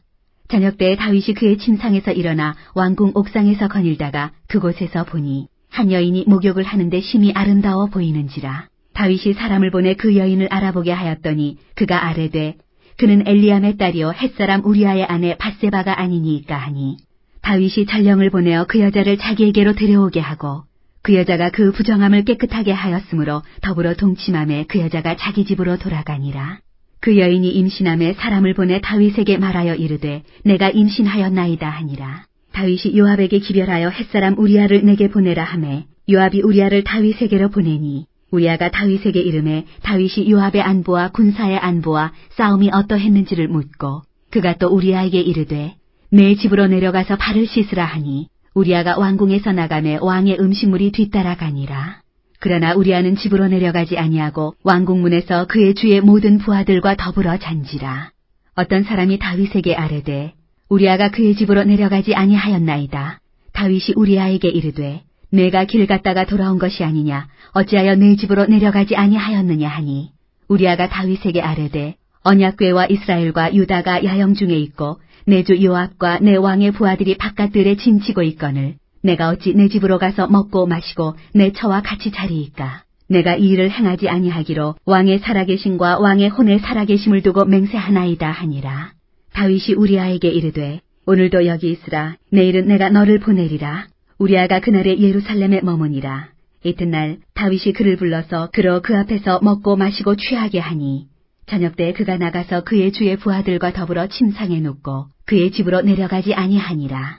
저녁 때에 다윗이 그의 침상에서 일어나 왕궁 옥상에서 거닐다가 그곳에서 보니 한 여인이 목욕을 하는데 심히 아름다워 보이는지라. 다윗이 사람을 보내 그 여인을 알아보게 하였더니 그가 아뢰되 그는 엘리암의 딸이요 햇사람 우리아의 아내 밧세바가 아니니까 하니 다윗이 전령을 보내어 그 여자를 자기에게로 데려오게 하고 그 여자가 그 부정함을 깨끗하게 하였으므로 더불어 동침함에 그 여자가 자기 집으로 돌아가니라. 그 여인이 임신함에 사람을 보내 다윗에게 말하여 이르되 내가 임신하였나이다 하니라. 다윗이 요압에게 기별하여 햇사람 우리아를 내게 보내라 하매 요압이 우리아를 다윗에게로 보내니 우리아가 다윗에게 이르매 다윗이 요압의 안보와 군사의 안보와 싸움이 어떠했는지를 묻고 그가 또 우리아에게 이르되 내 집으로 내려가서 발을 씻으라 하니 우리아가 왕궁에서 나가매 왕의 음식물이 뒤따라가니라. 그러나 우리아는 집으로 내려가지 아니하고 왕궁문에서 그의 주의 모든 부하들과 더불어 잔지라. 어떤 사람이 다윗에게 아뢰되 우리아가 그의 집으로 내려가지 아니하였나이다. 다윗이 우리아에게 이르되 내가 길 갔다가 돌아온 것이 아니냐 어찌하여 내 집으로 내려가지 아니하였느냐 하니 우리아가 다윗에게 아뢰되 언약궤와 이스라엘과 유다가 야영 중에 있고 내 주 요압과 내 왕의 부하들이 바깥들에 짐치고 있거늘 내가 어찌 내 집으로 가서 먹고 마시고 내 처와 같이 자리이까. 내가 이 일을 행하지 아니하기로 왕의 살아계심과 왕의 혼의 살아계심을 두고 맹세하나이다 하니라. 다윗이 우리아에게 이르되 오늘도 여기 있으라. 내일은 내가 너를 보내리라. 우리아가 그날에 예루살렘에 머무니라. 이튿날 다윗이 그를 불러서 그로 그 앞에서 먹고 마시고 취하게 하니 저녁 때 그가 나가서 그의 주의 부하들과 더불어 침상에 눕고 그의 집으로 내려가지 아니하니라.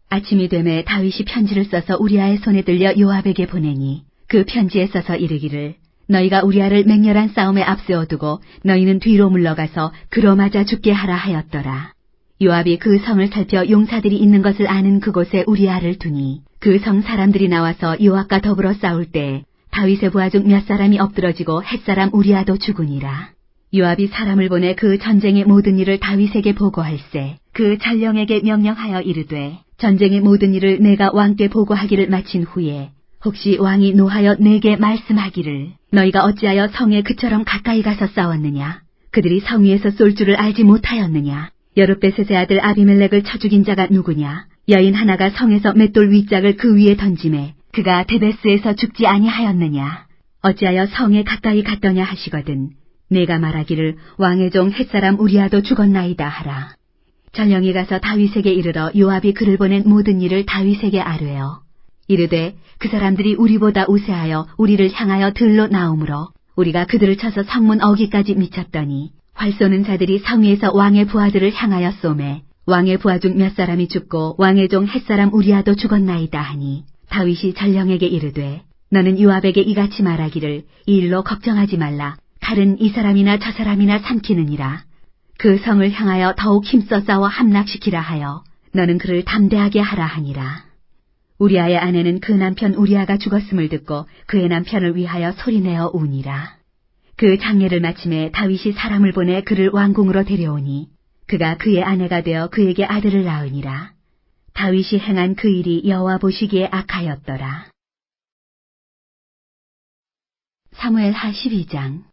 아침이 되매 다윗이 편지를 써서 우리아의 손에 들려 요압에게 보내니 그 편지에 써서 이르기를 너희가 우리아를 맹렬한 싸움에 앞세워두고 너희는 뒤로 물러가서 그로 맞아 죽게 하라 하였더라. 요압이 그 성을 살펴 용사들이 있는 것을 아는 그곳에 우리아를 두니 그 성 사람들이 나와서 요압과 더불어 싸울 때 다윗의 부하 중 몇 사람이 엎드러지고 햇사람 우리아도 죽으니라. 요압이 사람을 보내 그 전쟁의 모든 일을 다윗에게 보고할세 그 전령에게 명령하여 이르되 전쟁의 모든 일을 내가 왕께 보고하기를 마친 후에 혹시 왕이 노하여 내게 말씀하기를 너희가 어찌하여 성에 그처럼 가까이 가서 싸웠느냐 그들이 성 위에서 쏠 줄을 알지 못하였느냐 여룻베셋의 아들 아비멜렉을 쳐 죽인 자가 누구냐 여인 하나가 성에서 맷돌 윗짝을 그 위에 던짐에 그가 데베스에서 죽지 아니하였느냐 어찌하여 성에 가까이 갔더냐 하시거든 내가 말하기를 왕의 종 햇사람 우리아도 죽었나이다 하라. 전령이 가서 다윗에게 이르러 요압이 그를 보낸 모든 일을 다윗에게 아뢰어 이르되 그 사람들이 우리보다 우세하여 우리를 향하여 들로 나오므로 우리가 그들을 쳐서 성문 어기까지 미쳤더니 활 쏘는 자들이 성 위에서 왕의 부하들을 향하여 쏘매 왕의 부하 중 몇 사람이 죽고 왕의 종 햇사람 우리아도 죽었나이다 하니 다윗이 전령에게 이르되 너는 요압에게 이같이 말하기를 이 일로 걱정하지 말라. 칼은 이 사람이나 저 사람이나 삼키느니라. 그 성을 향하여 더욱 힘써 싸워 함락시키라 하여 너는 그를 담대하게 하라 하니라. 우리아의 아내는 그 남편 우리아가 죽었음을 듣고 그의 남편을 위하여 소리내어 우니라. 그 장례를 마침에 다윗이 사람을 보내 그를 왕궁으로 데려오니 그가 그의 아내가 되어 그에게 아들을 낳으니라. 다윗이 행한 그 일이 여호와 보시기에 악하였더라. 사무엘하 12장.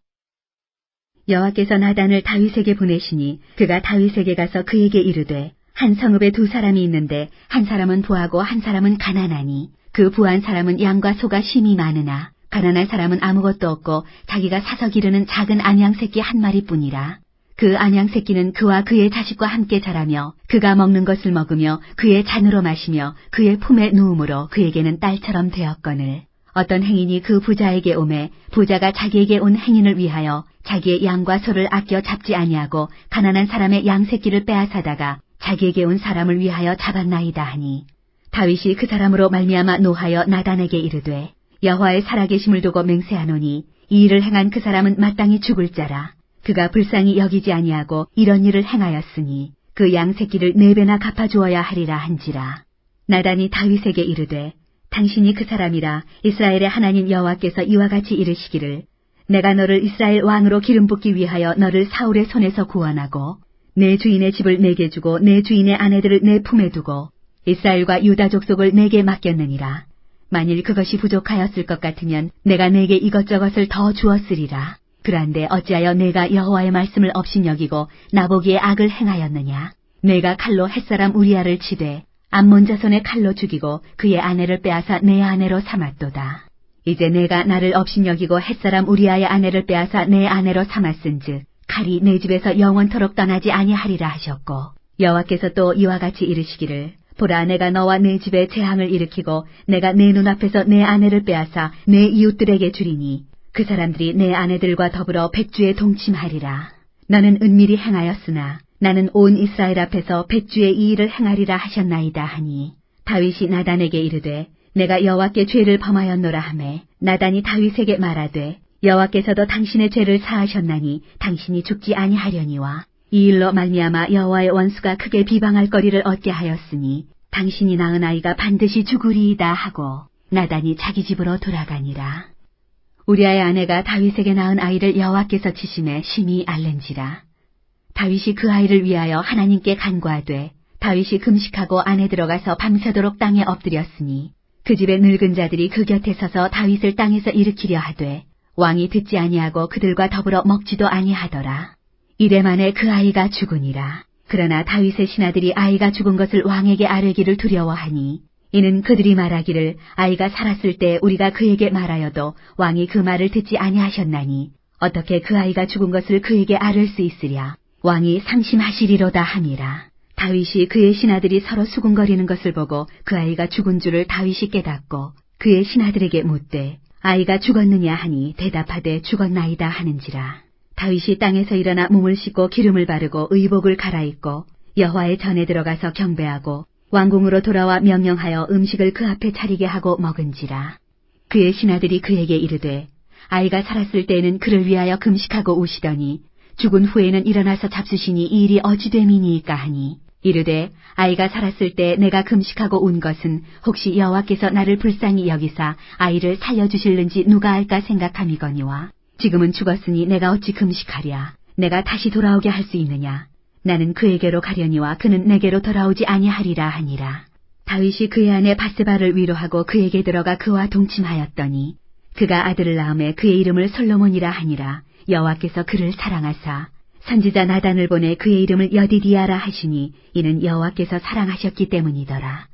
여호와께서 나단을 다윗에게 보내시니 그가 다윗에게 가서 그에게 이르되 한 성읍에 두 사람이 있는데 한 사람은 부하고 한 사람은 가난하니 그 부한 사람은 양과 소가 심이 많으나 가난한 사람은 아무것도 없고 자기가 사서 기르는 작은 안양 새끼 한 마리뿐이라. 그 안양 새끼는 그와 그의 자식과 함께 자라며 그가 먹는 것을 먹으며 그의 잔으로 마시며 그의 품에 누움으로 그에게는 딸처럼 되었거늘 어떤 행인이 그 부자에게 오매 부자가 자기에게 온 행인을 위하여 자기의 양과 소를 아껴 잡지 아니하고 가난한 사람의 양 새끼를 빼앗아다가 자기에게 온 사람을 위하여 잡았나이다 하니 다윗이 그 사람으로 말미암아 노하여 나단에게 이르되 여호와의 살아계심을 두고 맹세하노니 이 일을 행한 그 사람은 마땅히 죽을 자라. 그가 불쌍히 여기지 아니하고 이런 일을 행하였으니 그 양 새끼를 4배나 갚아주어야 하리라 한지라. 나단이 다윗에게 이르되 당신이 그 사람이라. 이스라엘의 하나님 여호와께서 이와 같이 이르시기를 내가 너를 이스라엘 왕으로 기름 붓기 위하여 너를 사울의 손에서 구원하고 내 주인의 집을 내게 주고 내 주인의 아내들을 내 품에 두고 이스라엘과 유다 족속을 내게 맡겼느니라. 만일 그것이 부족하였을 것 같으면 내가 내게 이것저것을 더 주었으리라. 그런데 어찌하여 내가 여호와의 말씀을 업신여기고 나보기에 악을 행하였느냐. 내가 칼로 햇사람 우리아를 치되 암몬 자손의 칼로 죽이고 그의 아내를 빼앗아 내 아내로 삼았도다. 이제 내가 나를 업신여기고 햇사람 우리아의 아내를 빼앗아 내 아내로 삼았은즉 칼이 내 집에서 영원토록 떠나지 아니하리라 하셨고 여호와께서 또 이와 같이 이르시기를 보라, 내가 너와 내 집에 재앙을 일으키고 내가 내 눈앞에서 내 아내를 빼앗아 내 이웃들에게 주리니 그 사람들이 내 아내들과 더불어 백주에 동침하리라. 너는 은밀히 행하였으나 나는 온 이스라엘 앞에서 백주의 이 일을 행하리라 하셨나이다 하니 다윗이 나단에게 이르되 내가 여호와께 죄를 범하였노라 하매 나단이 다윗에게 말하되 여호와께서도 당신의 죄를 사하셨나니 당신이 죽지 아니하려니와 이 일로 말미암아 여호와의 원수가 크게 비방할 거리를 얻게 하였으니 당신이 낳은 아이가 반드시 죽으리이다 하고 나단이 자기 집으로 돌아가니라. 우리아의 아내가 다윗에게 낳은 아이를 여호와께서 치심에 심히 앓는지라. 다윗이 그 아이를 위하여 하나님께 간구하되 다윗이 금식하고 안에 들어가서 밤새도록 땅에 엎드렸으니 그 집의 늙은 자들이 그 곁에 서서 다윗을 땅에서 일으키려 하되 왕이 듣지 아니하고 그들과 더불어 먹지도 아니하더라. 이래 만에 그 아이가 죽으니라. 그러나 다윗의 신하들이 아이가 죽은 것을 왕에게 아뢰기를 두려워하니 이는 그들이 말하기를 아이가 살았을 때 우리가 그에게 말하여도 왕이 그 말을 듣지 아니하셨나니 어떻게 그 아이가 죽은 것을 그에게 아뢰 수 있으랴. 왕이 상심하시리로다 함이라. 다윗이 그의 신하들이 서로 수군거리는 것을 보고 그 아이가 죽은 줄을 다윗이 깨닫고 그의 신하들에게 묻되 아이가 죽었느냐 하니 대답하되 죽었나이다 하는지라. 다윗이 땅에서 일어나 몸을 씻고 기름을 바르고 의복을 갈아입고 여호와의 전에 들어가서 경배하고 왕궁으로 돌아와 명령하여 음식을 그 앞에 차리게 하고 먹은지라. 그의 신하들이 그에게 이르되 아이가 살았을 때에는 그를 위하여 금식하고 우시더니 죽은 후에는 일어나서 잡수시니 이 일이 어찌됨이니이까 하니 이르되 아이가 살았을 때 내가 금식하고 운 것은 혹시 여호와께서 나를 불쌍히 여기사 아이를 살려주실는지 누가 알까 생각함이거니와 지금은 죽었으니 내가 어찌 금식하랴. 내가 다시 돌아오게 할 수 있느냐. 나는 그에게로 가려니와 그는 내게로 돌아오지 아니하리라 하니라. 다윗이 그의 아내 바세바를 위로하고 그에게 들어가 그와 동침하였더니 그가 아들을 낳음에 그의 이름을 솔로몬이라 하니라. 여호와께서 그를 사랑하사 선지자 나단을 보내 그의 이름을 여디디아라 하시니 이는 여호와께서 사랑하셨기 때문이더라.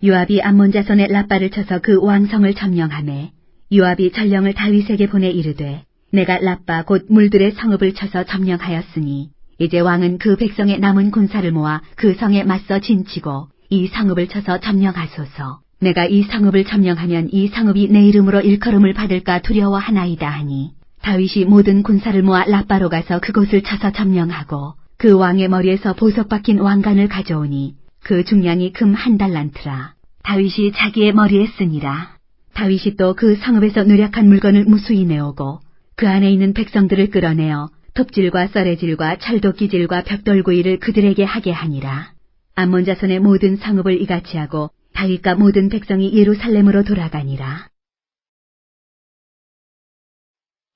요압이 암몬 자손의 라빠를 쳐서 그 왕성을 점령하매 요압이 전령을 다윗에게 보내 이르되 내가 라빠 곧 물들의 성읍을 쳐서 점령하였으니 이제 왕은 그 백성의 남은 군사를 모아 그 성에 맞서 진치고 이 성읍을 쳐서 점령하소서. 내가 이 성읍을 점령하면 이 성읍이 내 이름으로 일컬음을 받을까 두려워하나이다 하니 다윗이 모든 군사를 모아 라빠로 가서 그곳을 쳐서 점령하고 그 왕의 머리에서 보석 박힌 왕관을 가져오니 그 중량이 금 1달란트라. 다윗이 자기의 머리에 쓰니라. 다윗이 또 그 성읍에서 누락한 물건을 무수히 내오고 그 안에 있는 백성들을 끌어내어 톱질과 썰애질과 철도끼질과 벽돌구이를 그들에게 하게 하니라. 암몬 자손의 모든 성읍을 이같이 하고 다윗과 모든 백성이 예루살렘으로 돌아가니라.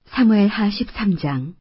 사무엘하 13장.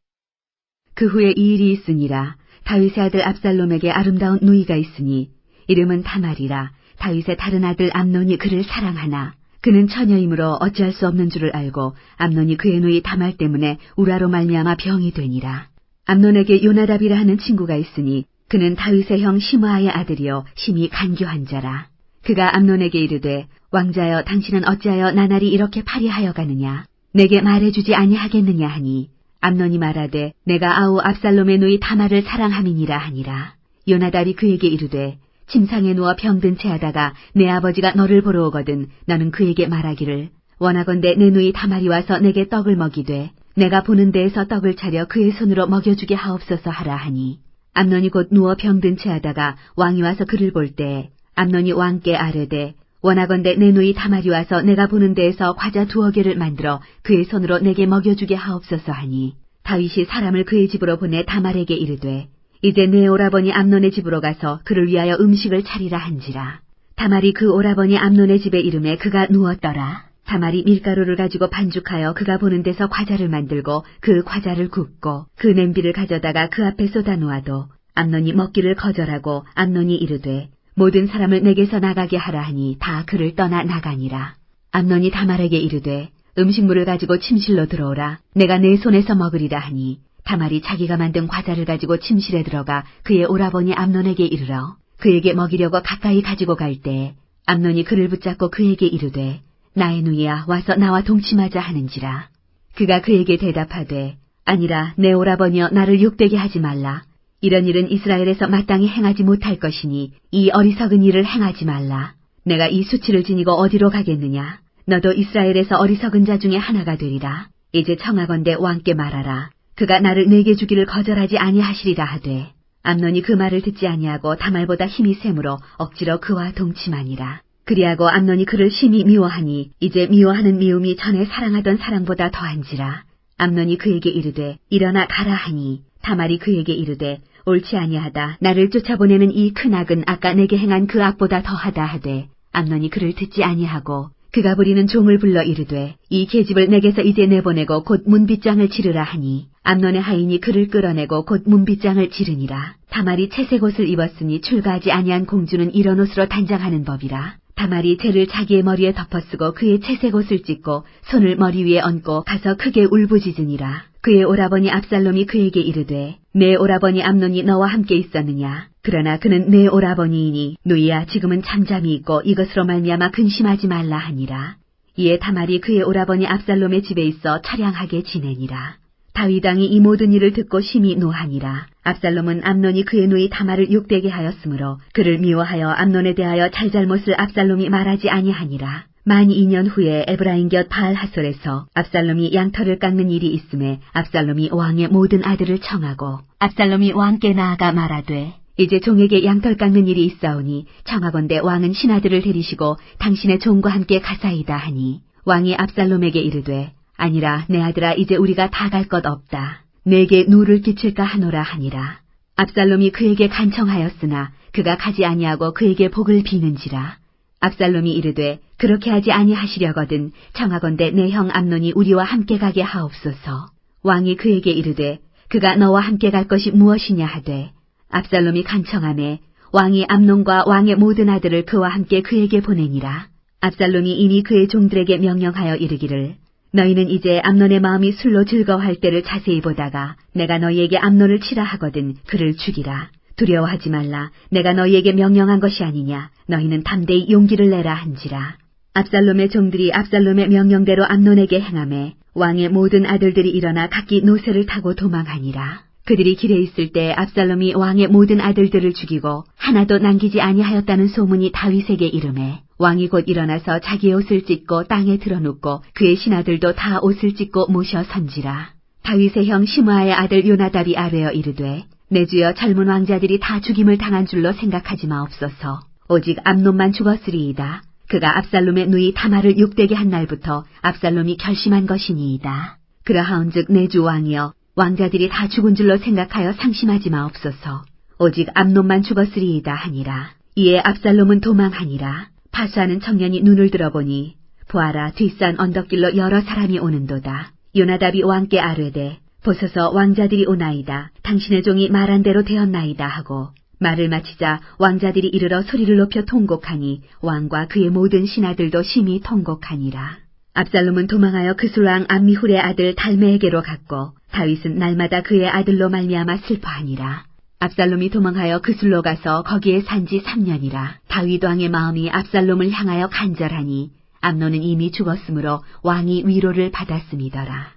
그 후에 이 일이 있으니라. 다윗의 아들 압살롬에게 아름다운 누이가 있으니 이름은 다말이라. 다윗의 다른 아들 암논이 그를 사랑하나 그는 처녀이므로 어찌할 수 없는 줄을 알고 암논이 그의 누이 다말 때문에 우라로 말미암아 병이 되니라. 암논에게 요나답이라 하는 친구가 있으니 그는 다윗의 형 시므아의 아들이요 심히 간교한 자라. 그가 암논에게 이르되 왕자여 당신은 어찌하여 나날이 이렇게 파리하여 가느냐. 내게 말해주지 아니하겠느냐 하니 암논이 말하되 내가 아우 압살롬의 누이 다말을 사랑함이니라 하니라. 요나답이 그에게 이르되 침상에 누워 병든 채 하다가 내 아버지가 너를 보러 오거든 너는 그에게 말하기를 원하건대 내 누이 다말이 와서 내게 떡을 먹이되 내가 보는 데에서 떡을 차려 그의 손으로 먹여주게 하옵소서 하라 하니 암논이 곧 누워 병든 채 하다가 왕이 와서 그를 볼 때 암논이 왕께 아뢰되 원하건대 내 누이 다말이 와서 내가 보는 데에서 과자 2여 개를 만들어 그의 손으로 내게 먹여주게 하옵소서 하니 다윗이 사람을 그의 집으로 보내 다말에게 이르되 이제 내 오라버니 암논의 집으로 가서 그를 위하여 음식을 차리라 한지라. 다말이 그 오라버니 암논의 집에 이름에 그가 누웠더라. 다말이 밀가루를 가지고 반죽하여 그가 보는 데서 과자를 만들고 그 과자를 굽고 그 냄비를 가져다가 그 앞에 쏟아 놓아도 암논이 먹기를 거절하고 암논이 이르되 모든 사람을 내게서 나가게 하라 하니 다 그를 떠나 나가니라. 암논이 다말에게 이르되 음식물을 가지고 침실로 들어오라. 내가 내 손에서 먹으리라 하니 다말이 자기가 만든 과자를 가지고 침실에 들어가 그의 오라버니 암논에게 이르러 그에게 먹이려고 가까이 가지고 갈 때 암논이 그를 붙잡고 그에게 이르되 나의 누이야 와서 나와 동침하자 하는지라. 그가 그에게 대답하되 아니라 내 오라버니여 나를 욕되게 하지 말라. 이런 일은 이스라엘에서 마땅히 행하지 못할 것이니 이 어리석은 일을 행하지 말라. 내가 이 수치를 지니고 어디로 가겠느냐? 너도 이스라엘에서 어리석은 자 중에 하나가 되리라. 이제 청하건대 왕께 말하라. 그가 나를 내게 주기를 거절하지 아니하시리라 하되 암논이 그 말을 듣지 아니하고 다말보다 힘이 세므로 억지로 그와 동침하니라. 그리하고 암논이 그를 심히 미워하니 이제 미워하는 미움이 전에 사랑하던 사랑보다 더한지라. 암논이 그에게 이르되 일어나 가라 하니 다말이 그에게 이르되 옳지 아니하다. 나를 쫓아보내는 이 큰 악은 아까 내게 행한 그 악보다 더하다 하되 암논이 그를 듣지 아니하고 그가 부리는 종을 불러 이르되 이 계집을 내게서 이제 내보내고 곧 문빗장을 지르라 하니 암논의 하인이 그를 끌어내고 곧 문빗장을 지르니라. 다말이 채색 옷을 입었으니 출가하지 아니한 공주는 이런 옷으로 단장하는 법이라. 다말이 재를 자기의 머리에 덮어쓰고 그의 채색 옷을 찢고 손을 머리 위에 얹고 가서 크게 울부짖으니라. 그의 오라버니 압살롬이 그에게 이르되 내 오라버니 암논이 너와 함께 있었느냐? 그러나 그는 내 오라버니이니 누이야 지금은 잠잠히 있고 이것으로 말미암아 근심하지 말라 하니라. 이에 다말이 그의 오라버니 압살롬의 집에 있어 처량하게 지내니라. 다윗 왕이 이 모든 일을 듣고 심히 노하니라. 압살롬은 암논이 그의 누이 다말을 욕되게 하였으므로 그를 미워하여 암논에 대하여 잘잘못을 압살롬이 말하지 아니하니라. 만 2년 후에 에브라임 곁 바알 하솔에서 압살롬이 양털을 깎는 일이 있음에 압살롬이 왕의 모든 아들을 청하고 압살롬이 왕께 나아가 말하되 이제 종에게 양털 깎는 일이 있사오니 청하건대 왕은 신하들을 데리시고 당신의 종과 함께 가사이다 하니 왕이 압살롬에게 이르되 아니라 내 아들아 이제 우리가 다 갈 것 없다. 내게 누를 끼칠까 하노라 하니라. 압살롬이 그에게 간청하였으나 그가 가지 아니하고 그에게 복을 비는지라. 압살롬이 이르되 그렇게 하지 아니하시려거든 청하건대 내 형 암논이 우리와 함께 가게 하옵소서. 왕이 그에게 이르되 그가 너와 함께 갈 것이 무엇이냐 하되 압살롬이 간청하매 왕이 암논과 왕의 모든 아들을 그와 함께 그에게 보내니라. 압살롬이 이미 그의 종들에게 명령하여 이르기를 너희는 이제 암논의 마음이 술로 즐거워할 때를 자세히 보다가 내가 너희에게 암논을 치라 하거든 그를 죽이라. 두려워하지 말라. 내가 너희에게 명령한 것이 아니냐. 너희는 담대히 용기를 내라 한지라. 압살롬의 종들이 압살롬의 명령대로 암논에게 행하매 왕의 모든 아들들이 일어나 각기 노새를 타고 도망하니라. 그들이 길에 있을 때 압살롬이 왕의 모든 아들들을 죽이고 하나도 남기지 아니하였다는 소문이 다윗에게 이르매 왕이 곧 일어나서 자기의 옷을 찢고 땅에 드러눕고 그의 신하들도 다 옷을 찢고 모셔 선지라. 다윗의 형 시므아의 아들 요나답이 아뢰어 이르되 내 주여 젊은 왕자들이 다 죽임을 당한 줄로 생각하지 마옵소서. 오직 암논만 죽었으리이다. 그가 압살롬의 누이 다말을 욕되게 한 날부터 압살롬이 결심한 것이니이다. 그러하온즉 내 주 왕이여 왕자들이 다 죽은 줄로 생각하여 상심하지 마옵소서. 오직 암논만 죽었으리이다 하니라. 이에 압살롬은 도망하니라. 파수하는 청년이 눈을 들어보니 보아라 뒷산 언덕길로 여러 사람이 오는도다. 요나답이 왕께 아뢰되 보소서 왕자들이 오나이다. 당신의 종이 말한 대로 되었나이다 하고 말을 마치자 왕자들이 이르러 소리를 높여 통곡하니 왕과 그의 모든 신하들도 심히 통곡하니라. 압살롬은 도망하여 그술왕 암미훌의 아들 달메에게로 갔고 다윗은 날마다 그의 아들로 말미암아 슬퍼하니라. 압살롬이 도망하여 그술로 가서 거기에 산지 3년이라. 다윗 왕의 마음이 압살롬을 향하여 간절하니 암논은 이미 죽었으므로 왕이 위로를 받았음이더라.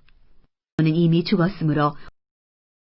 암논은 이미 죽었으므로